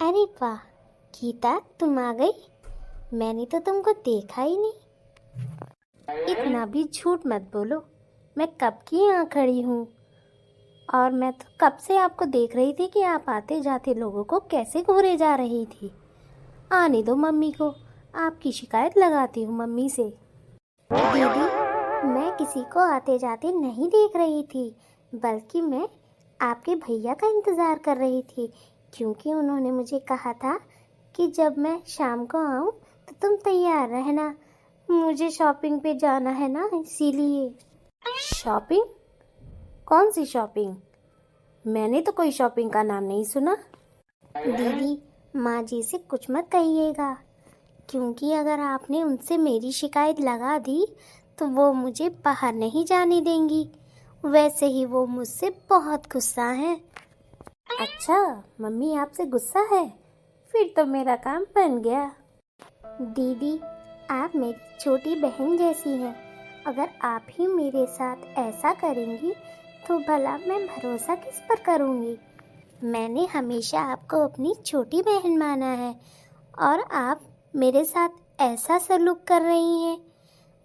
अरे वाह गीता, तुम आ गई। मैंने तो तुमको देखा ही नहीं। इतना भी झूठ मत बोलो। मैं कब की यहाँ खड़ी हूँ और मैं तो कब से आपको देख रही थी कि आप आते जाते लोगों को कैसे घूरे जा रही थी। आने दो मम्मी को, आपकी शिकायत लगाती हूँ मम्मी से। दीदी, मैं किसी को आते जाते नहीं देख रही थी, बल्कि मैं आपके भैया का इंतज़ार कर रही थी, क्योंकि उन्होंने मुझे कहा था कि जब मैं शाम को आऊँ तो तुम तैयार रहना, मुझे शॉपिंग पे जाना है ना, इसीलिए। शॉपिंग? कौन सी शॉपिंग? मैंने तो कोई शॉपिंग का नाम नहीं सुना। दीदी, माँ जी से कुछ मत कहिएगा, क्योंकि अगर आपने उनसे मेरी शिकायत लगा दी तो वो मुझे बाहर नहीं जाने देंगी। वैसे ही वो मुझसे बहुत गुस्सा हैं। अच्छा, मम्मी आपसे गुस्सा है? फिर तो मेरा काम बन गया। दीदी, आप मेरी छोटी बहन जैसी हैं। अगर आप ही मेरे साथ ऐसा करेंगी तो भला मैं भरोसा किस पर करूँगी। मैंने हमेशा आपको अपनी छोटी बहन माना है और आप मेरे साथ ऐसा सलूक कर रही हैं,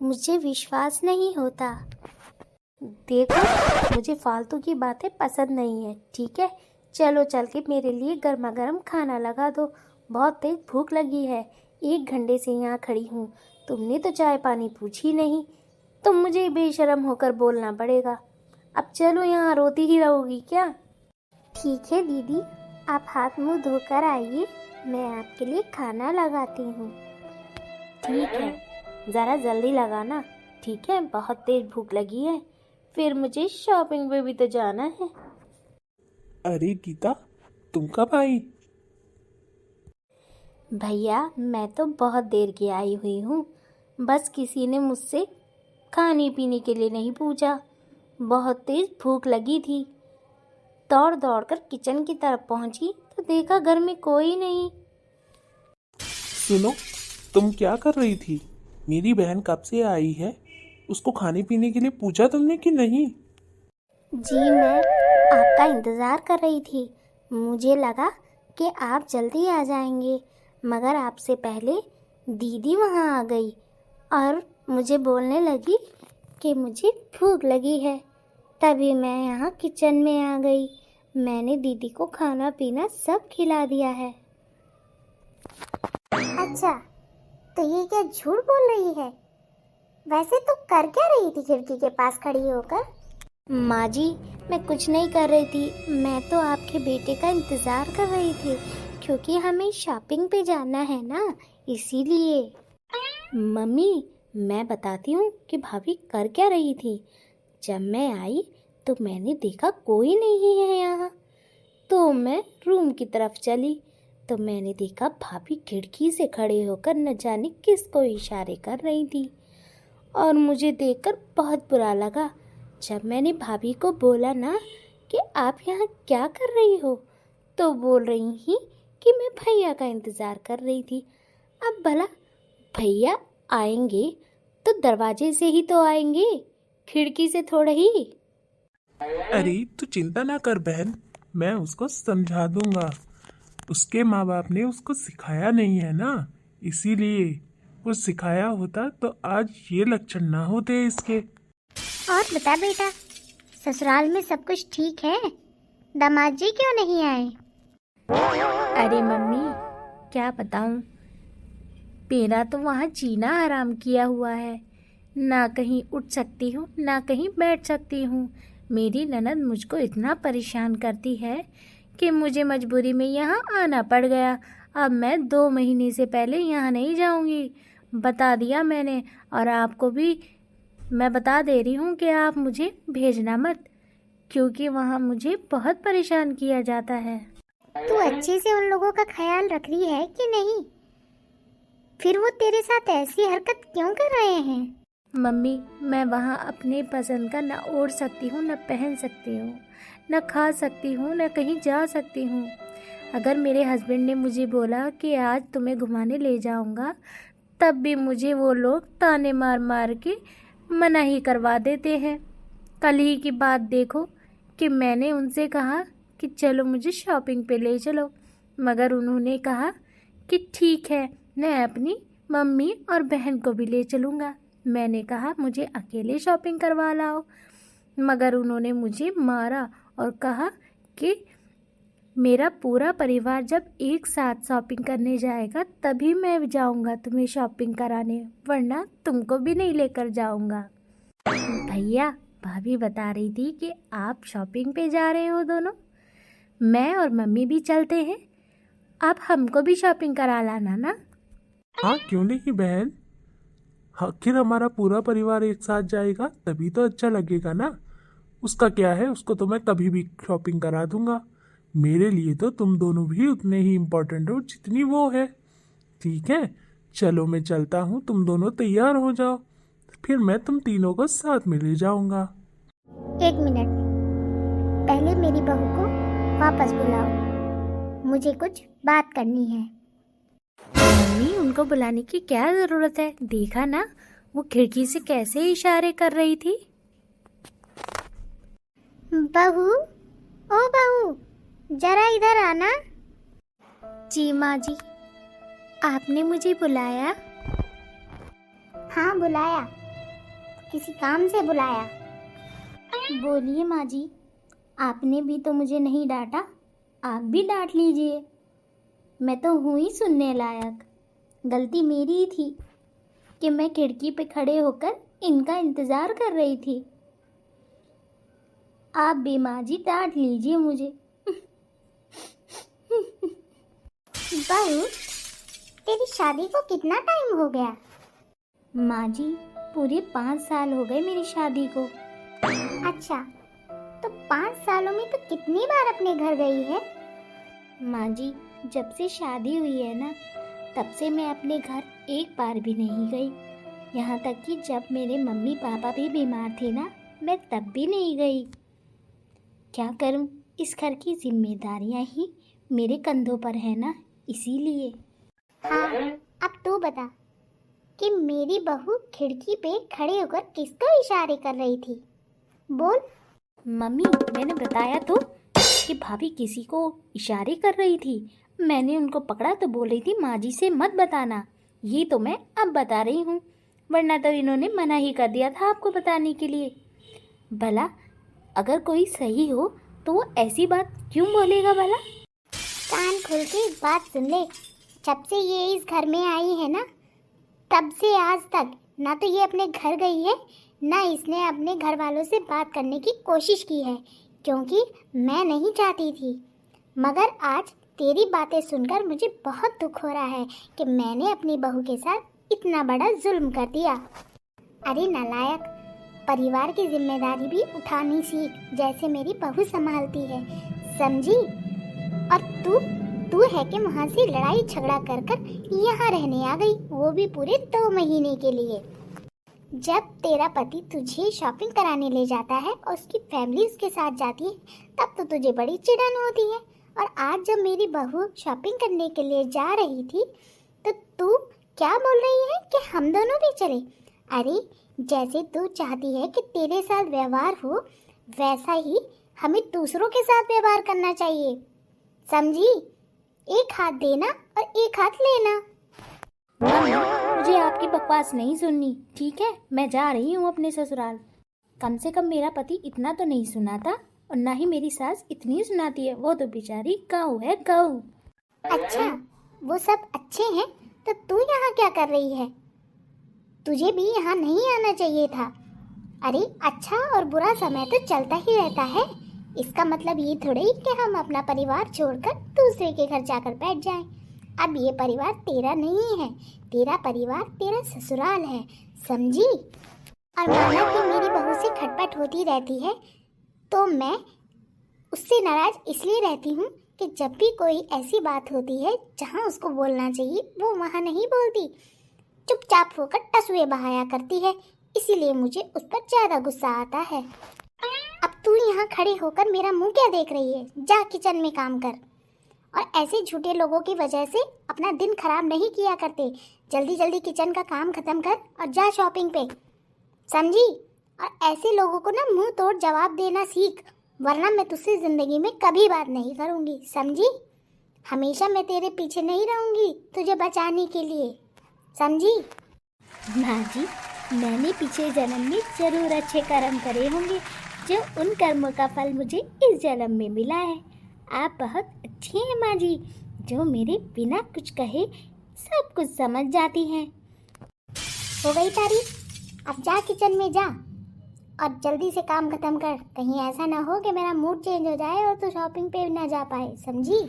मुझे विश्वास नहीं होता। देखो, मुझे फालतू की बातें पसंद नहीं है, ठीक है? चलो चल के मेरे लिए गर्मा गर्म खाना लगा दो, बहुत तेज भूख लगी है। 1 घंटे से यहाँ खड़ी हूँ, तुमने तो चाय पानी पूछी नहीं, तो मुझे बेशर्म होकर बोलना पड़ेगा। अब चलो, यहाँ रोती ही रहोगी क्या? ठीक है दीदी, आप हाथ मुंह धोकर आइए, मैं आपके लिए खाना लगाती हूँ। ठीक है, ज़रा जल्दी लगाना, ठीक है? बहुत तेज भूख लगी है, फिर मुझे शॉपिंग पे भी तो जाना है। अरे गीता, तुम कब आई? भैया, मैं तो बहुत देर की आई हुई हूँ, बस किसी ने मुझसे खाने पीने के लिए नहीं पूछा। बहुत तेज भूख लगी थी, दौड़ दौड़ कर किचन की तरफ पहुँची तो देखा घर में कोई नहीं। सुनो, तुम क्या कर रही थी? मेरी बहन कब से आई है, उसको खाने पीने के लिए पूछा तुमने कि नहीं? जी, मैं आपका इंतज़ार कर रही थी। मुझे लगा कि आप जल्दी आ जाएंगे, मगर आपसे पहले दीदी वहाँ आ गई और मुझे बोलने लगी कि मुझे भूख लगी है। तभी मैं यहाँ किचन में आ गई। मैंने दीदी को खाना पीना सब खिला दिया है। अच्छा, तो ये क्या झूठ बोल रही है? वैसे तो कर क्या रही थी खिड़की के पास खड़ी होकर? माँ जी, मैं कुछ नहीं कर रही थी, मैं तो आपके बेटे का इंतज़ार कर रही थी, क्योंकि हमें शॉपिंग पे जाना है ना, इसीलिए। मम्मी, मैं बताती हूँ कि भाभी कर क्या रही थी। जब मैं आई तो मैंने देखा कोई नहीं है यहाँ, तो मैं रूम की तरफ चली तो मैंने देखा भाभी खिड़की से खड़े होकर न जाने किसको इशारे कर रही थी, और मुझे देखकर बहुत बुरा लगा। जब मैंने भाभी को बोला ना कि आप यहाँ क्या कर रही हो, तो बोल रही थी कि मैं भैया का इंतज़ार कर रही थी। अब भला भैया आएंगे तो दरवाजे से ही तो आएंगे, खिड़की से थोड़ा ही। अरे तू चिंता ना कर बहन, मैं उसको समझा दूंगा। उसके माँ बाप ने उसको सिखाया नहीं है ना, इसीलिए। वो सिखाया होता तो आज ये लक्षण ना होते इसके। और बता बेटा, ससुराल में सब कुछ ठीक है? दामाद जी क्यों नहीं आए? अरे मम्मी, क्या बताऊं, मेरा तो वहाँ जीना हराम किया हुआ है। ना कहीं उठ सकती हूँ, ना कहीं बैठ सकती हूँ। मेरी ननद मुझको इतना परेशान करती है कि मुझे मजबूरी में यहाँ आना पड़ गया। अब मैं 2 महीने से पहले यहाँ नहीं जाऊँगी, बता दिया मैंने। और आपको भी मैं बता दे रही हूँ कि आप मुझे भेजना मत, क्योंकि वहाँ मुझे बहुत परेशान किया जाता है। तू अच्छे से उन लोगों का ख्याल रख रही है कि नहीं? फिर वो तेरे साथ ऐसी हरकत क्यों कर रहे हैं? मम्मी, मैं वहाँ अपने पसंद का न ओढ़ सकती हूँ, न पहन सकती हूँ, न खा सकती हूँ, न कहीं जा सकती हूँ। अगर मेरे हस्बैंड ने मुझे बोला कि आज तुम्हें घुमाने ले जाऊँगा, तब भी मुझे वो लोग ताने मार मार के मना ही करवा देते हैं। कल ही की बात देखो कि मैंने उनसे कहा कि चलो मुझे शॉपिंग पे ले चलो, मगर उन्होंने कहा कि ठीक है, मैं अपनी मम्मी और बहन को भी ले चलूँगा। मैंने कहा मुझे अकेले शॉपिंग करवा लाओ, मगर उन्होंने मुझे मारा और कहा कि मेरा पूरा परिवार जब एक साथ शॉपिंग करने जाएगा तभी मैं जाऊंगा तुम्हें शॉपिंग कराने, वरना तुमको भी नहीं लेकर जाऊंगा। भैया, भाभी बता रही थी कि आप शॉपिंग पे जा रहे हो दोनों, मैं और मम्मी भी चलते हैं, आप हमको भी शॉपिंग करा लाना ना। हाँ, क्यों नहीं बहन, आखिर हमारा पूरा परिवार एक साथ जाएगा तभी तो अच्छा लगेगा ना। उसका क्या है, उसको तो मैं कभी भी शॉपिंग करा दूंगा। मेरे लिए तो तुम दोनों भी उतने ही इम्पोर्टेंट हो जितनी वो है। ठीक है, चलो मैं चलता हूँ, तुम दोनों तैयार हो जाओ, फिर मैं तुम तीनों को साथ में ले जाऊंगा। 1 मिनट, पहले मेरी बहू को वापस बुलाओ, मुझे कुछ बात करनी है। मम्मी, उनको बुलाने की क्या ज़रूरत है? देखा ना वो खिड़की से कैसे इशारे कर रही थी। बहू, ओ बहू, जरा इधर आना। जी माँ जी, आपने मुझे बुलाया? हाँ बुलाया, किसी काम से बुलाया। बोलिए माँ जी, आपने भी तो मुझे नहीं डांटा, आप भी डांट लीजिए। मैं तो हूँ ही सुनने लायक। गलती मेरी ही थी कि मैं खिड़की पे खड़े होकर इनका इंतज़ार कर रही थी। आप भी माँ जी डांट लीजिए मुझे। बहू, तेरी शादी को कितना टाइम हो गया? माँ जी, पूरे 5 साल हो गए मेरी शादी को। अच्छा, तो 5 सालों में तो कितनी बार अपने घर गई है? माँ जी, जब से शादी हुई है ना, तब से मैं अपने घर एक बार भी नहीं गई। यहाँ तक कि जब मेरे मम्मी पापा भी बीमार थे ना, मैं तब भी नहीं गई। क्या करूँ, इस घर की जिम्मेदारियाँ ही मेरे कंधों पर है ना, इसीलिए। हाँ, अब तू बता कि मेरी बहू खिड़की पे खड़े होकर किसको इशारे कर रही थी? बोल। मम्मी, मैंने बताया तो कि भाभी किसी को इशारे कर रही थी। मैंने उनको पकड़ा तो बोल रही थी माँ जी से मत बताना। ये तो मैं अब बता रही हूँ, वरना तो इन्होंने मना ही कर दिया था आपको बताने के लिए। भला अगर कोई सही हो तो वो ऐसी बात क्यों बोलेगा भला? कान खोल के एक बात सुन ले, जब से ये इस घर में आई है ना, तब से आज तक ना तो ये अपने घर गई है, ना इसने अपने घर वालों से बात करने की कोशिश की है, क्योंकि मैं नहीं चाहती थी। मगर आज तेरी बातें सुनकर मुझे बहुत दुख हो रहा है कि मैंने अपनी बहू के साथ इतना बड़ा जुल्म कर दिया। अरे नालायक, परिवार की जिम्मेदारी भी उठानी सीख, जैसे मेरी बहू संभालती है, समझी? और तू है कि वहाँ से लड़ाई झगड़ा कर कर यहाँ रहने आ गई, वो भी पूरे 2 महीने के लिए। जब तेरा पति तुझे शॉपिंग कराने ले जाता है और उसकी फैमिली उसके साथ जाती है, तब तो तुझे बड़ी चिढ़न होती है। और आज जब मेरी बहू शॉपिंग करने के लिए जा रही थी, तो तू क्या बोल रही है कि हम दोनों भी चले? अरे, जैसे तू चाहती है कि तेरे साथ व्यवहार हो, वैसा ही हमें दूसरों के साथ व्यवहार करना चाहिए, समझी? एक हाथ देना और एक हाथ लेना। मुझे आपकी बकवास नहीं सुननी, ठीक है? मैं जा रही हूँ अपने ससुराल। कम से कम मेरा पति इतना तो नहीं सुनाता, और ना ही मेरी सास इतनी सुनाती है। वो तो बेचारी गऊ है, गऊ। अच्छा, वो सब अच्छे हैं, तो तू यहाँ क्या कर रही है? तुझे भी यहाँ नहीं आना चाहिए था। अरे, अच्छा और बुरा समय तो चलता ही रहता है, इसका मतलब ये थोड़ी कि हम अपना परिवार छोड़कर दूसरे के घर जाकर बैठ जाएं। अब ये परिवार तेरा नहीं है, तेरा परिवार तेरा ससुराल है, समझी? और माना कि मेरी बहू से खटपट होती रहती है, तो मैं उससे नाराज इसलिए रहती हूँ कि जब भी कोई ऐसी बात होती है जहाँ उसको बोलना चाहिए वो वहाँ नहीं बोलती, चुपचाप होकर टसुए बहाया करती है, इसीलिए मुझे उस पर ज़्यादा गुस्सा आता है। अब तू यहाँ खड़े होकर मेरा मुंह क्या देख रही है? जा किचन में काम कर। और ऐसे झूठे लोगों की वजह से अपना दिन खराब नहीं किया करते। जल्दी जल्दी किचन का काम खत्म कर और जा शॉपिंग पे, समझी? और ऐसे लोगों को ना मुंह तोड़ जवाब देना सीख, वरना मैं तुझसे जिंदगी में कभी बात नहीं करूँगी, समझी? हमेशा मैं तेरे पीछे नहीं रहूंगी तुझे बचाने के लिए, समझी? माँ जी, मैंने पिछले जन्म में जरूर अच्छे कर्म करे होंगे जो उन कर्मों का फल मुझे इस जन्म में मिला है। आप बहुत अच्छी हैं माँ जी, जो मेरे बिना कुछ कहे सब कुछ समझ जाती हैं। हो गई तारीफ? अब जा किचन में जा और जल्दी से काम खत्म कर, कहीं ऐसा ना हो कि मेरा मूड चेंज हो जाए और तू शॉपिंग पे ना जा पाए, समझी?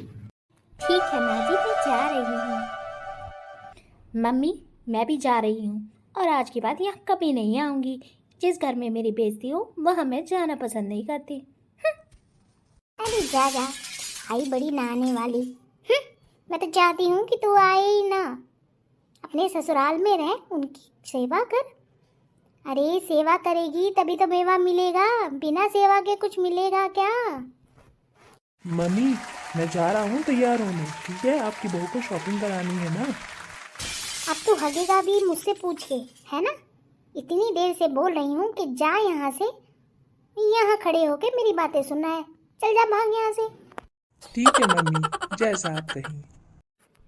ठीक है माँ जी, मैं जा रही हूँ। मम्मी, मैं भी जा रही हूँ और आज के बाद यहाँ कभी नहीं आऊँगी। जिस घर में मेरी बेइज्जती हो वहाँ मैं जाना पसंद नहीं करती। अरे जा जा, आई बड़ी नहाने वाली। मैं तो चाहती हूँ कि तू आए ही ना, अपने ससुराल में रह, उनकी सेवा कर। अरे सेवा करेगी तभी तो मेवा मिलेगा, बिना सेवा के कुछ मिलेगा क्या? मम्मी, मैं जा रहा हूँ तैयार होने, ठीक है? आपकी बहू को शॉपिंग करानी है ना। अब तू हगेगा भी मुझसे पूछ के, है ना? इतनी देर से बोल रही हूँ कि जा यहाँ से, यहाँ खड़े होके मेरी बातें सुनना है। चल जा, भाग यहाँ से। ठीक है मम्मी, जैसा आप कहें।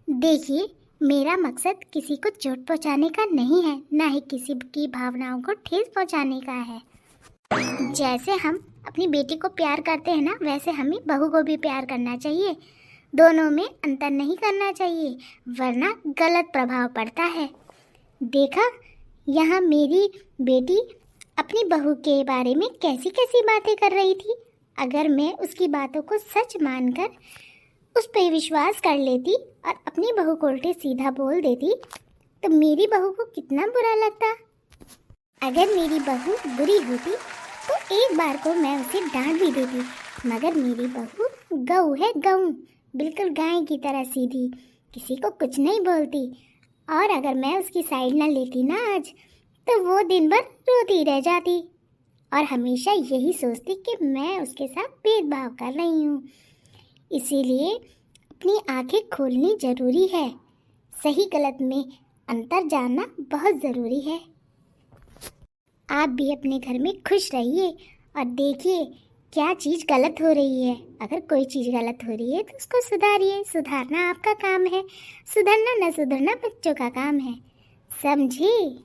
देखिए, मेरा मकसद किसी को चोट पहुँचाने का नहीं है, ना ही किसी की भावनाओं को ठेस पहुँचाने का है। जैसे हम अपनी बेटी को प्यार करते हैं ना, वैसे हमें बहू को भी प्यार करना चाहिए। दोनों में अंतर नहीं करना चाहिए, वरना गलत प्रभाव पड़ता है। देखा, यहाँ मेरी बेटी अपनी बहू के बारे में कैसी कैसी बातें कर रही थी। अगर मैं उसकी बातों को सच मानकर उस पर विश्वास कर लेती और अपनी बहू को उल्टे सीधा बोल देती तो मेरी बहू को कितना बुरा लगता। अगर मेरी बहू बुरी होती तो एक बार को मैं उसे डांट भी देती, मगर मेरी बहू गऊ है, गऊ, बिल्कुल गाय की तरह सीधी, किसी को कुछ नहीं बोलती। और अगर मैं उसकी साइड ना लेती ना आज, तो वो दिन भर रोती रह जाती और हमेशा यही सोचती कि मैं उसके साथ भेदभाव कर रही हूँ। इसीलिए अपनी आंखें खोलनी ज़रूरी है, सही गलत में अंतर जानना बहुत ज़रूरी है। आप भी अपने घर में खुश रहिए और देखिए क्या चीज़ गलत हो रही है। अगर कोई चीज़ गलत हो रही है तो उसको सुधारिए, सुधारना आपका काम है, सुधरना न सुधरना बच्चों का काम है, समझे?